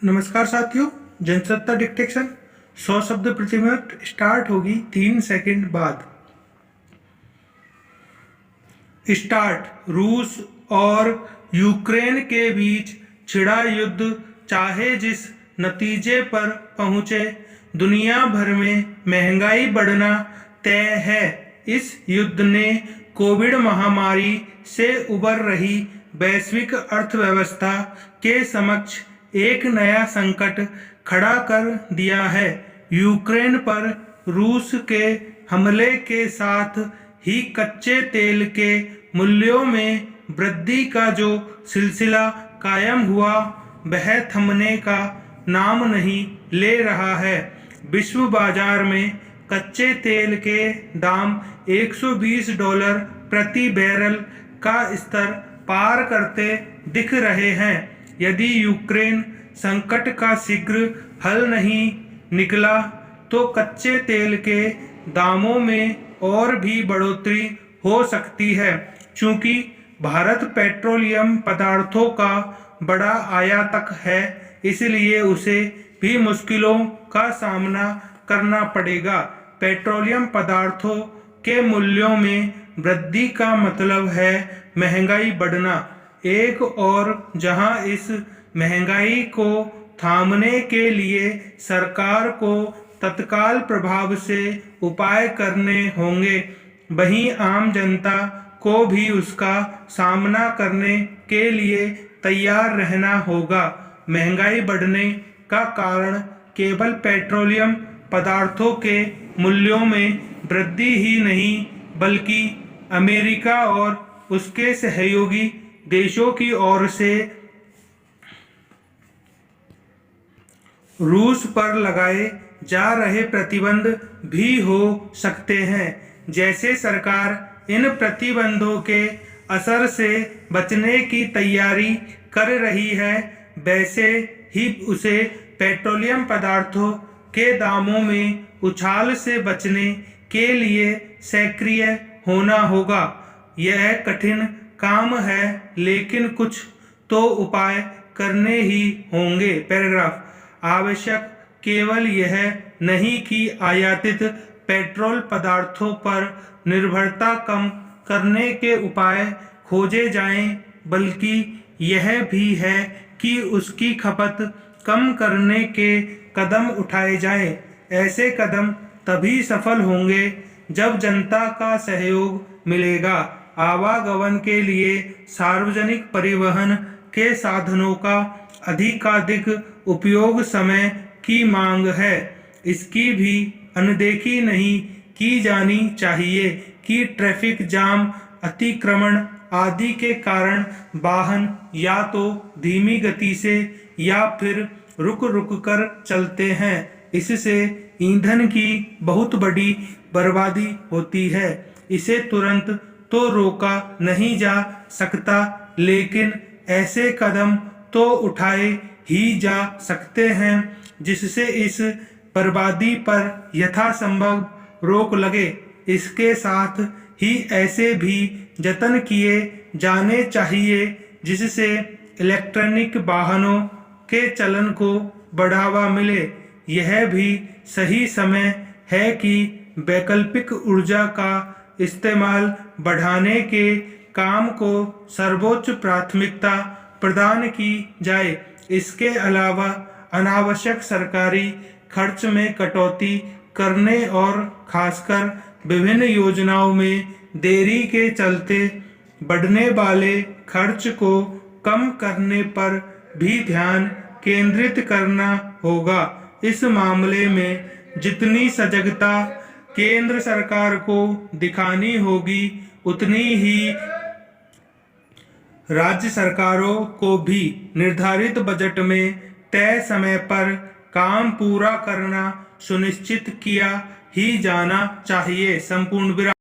नमस्कार साथियों, जनसत्ता डिक्टेशन 100 शब्द प्रति मिनट स्टार्ट होगी 3 सेकंड बाद। स्टार्ट। रूस और यूक्रेन के बीच छिड़ा युद्ध चाहे जिस नतीजे पर पहुंचे, दुनिया भर में महंगाई बढ़ना तय है। इस युद्ध ने कोविड महामारी से उबर रही वैश्विक अर्थव्यवस्था के समक्ष एक नया संकट खड़ा कर दिया है। यूक्रेन पर रूस के हमले के साथ ही कच्चे तेल के मूल्यों में वृद्धि का जो सिलसिला कायम हुआ, वह थमने का नाम नहीं ले रहा है। विश्व बाजार में कच्चे तेल के दाम $120 प्रति बैरल का स्तर पार करते दिख रहे हैं। यदि यूक्रेन संकट का शीघ्र हल नहीं निकला तो कच्चे तेल के दामों में और भी बढ़ोतरी हो सकती है। चूंकि भारत पेट्रोलियम पदार्थों का बड़ा आयातक है, इसलिए उसे भी मुश्किलों का सामना करना पड़ेगा। पेट्रोलियम पदार्थों के मूल्यों में वृद्धि का मतलब है महंगाई बढ़ना। एक और जहां इस महंगाई को थामने के लिए सरकार को तत्काल प्रभाव से उपाय करने होंगे, वहीं आम जनता को भी उसका सामना करने के लिए तैयार रहना होगा। महंगाई बढ़ने का कारण केवल पेट्रोलियम पदार्थों के मूल्यों में वृद्धि ही नहीं, बल्कि अमेरिका और उसके सहयोगी देशों की ओर से रूस पर लगाए जा रहे प्रतिबंध भी हो सकते हैं। जैसे सरकार इन प्रतिबंधों के असर से बचने की तैयारी कर रही है, वैसे ही उसे पेट्रोलियम पदार्थों के दामों में उछाल से बचने के लिए सक्रिय होना होगा। यह कठिन काम है, लेकिन कुछ तो उपाय करने ही होंगे। पैराग्राफ। आवश्यक केवल यह नहीं कि आयातित पेट्रोल पदार्थों पर निर्भरता कम करने के उपाय खोजे जाएं, बल्कि यह भी है कि उसकी खपत कम करने के कदम उठाए जाएं। ऐसे कदम तभी सफल होंगे जब जनता का सहयोग मिलेगा। आवागमन के लिए सार्वजनिक परिवहन के साधनों का अधिकाधिक उपयोग समय की मांग है। इसकी भी अनदेखी नहीं की जानी चाहिए कि ट्रैफिक जाम, अतिक्रमण आदि के कारण वाहन या तो धीमी गति से या फिर रुक रुक कर चलते हैं। इससे ईंधन की बहुत बड़ी बर्बादी होती है। इसे तुरंत तो रोका नहीं जा सकता, लेकिन ऐसे कदम तो उठाए ही जा सकते हैं जिससे इस बर्बादी पर यथासंभव रोक लगे। इसके साथ ही ऐसे भी जतन किए जाने चाहिए जिससे इलेक्ट्रॉनिक वाहनों के चलन को बढ़ावा मिले। यह भी सही समय है कि वैकल्पिक ऊर्जा का इस्तेमाल बढ़ाने के काम को सर्वोच्च प्राथमिकता प्रदान की जाए। इसके अलावा अनावश्यक सरकारी खर्च में कटौती करने और खासकर विभिन्न योजनाओं में देरी के चलते बढ़ने वाले खर्च को कम करने पर भी ध्यान केंद्रित करना होगा। इस मामले में जितनी सजगता केंद्र सरकार को दिखानी होगी, उतनी ही राज्य सरकारों को भी निर्धारित बजट में तय समय पर काम पूरा करना सुनिश्चित किया ही जाना चाहिए। संपूर्ण विराम।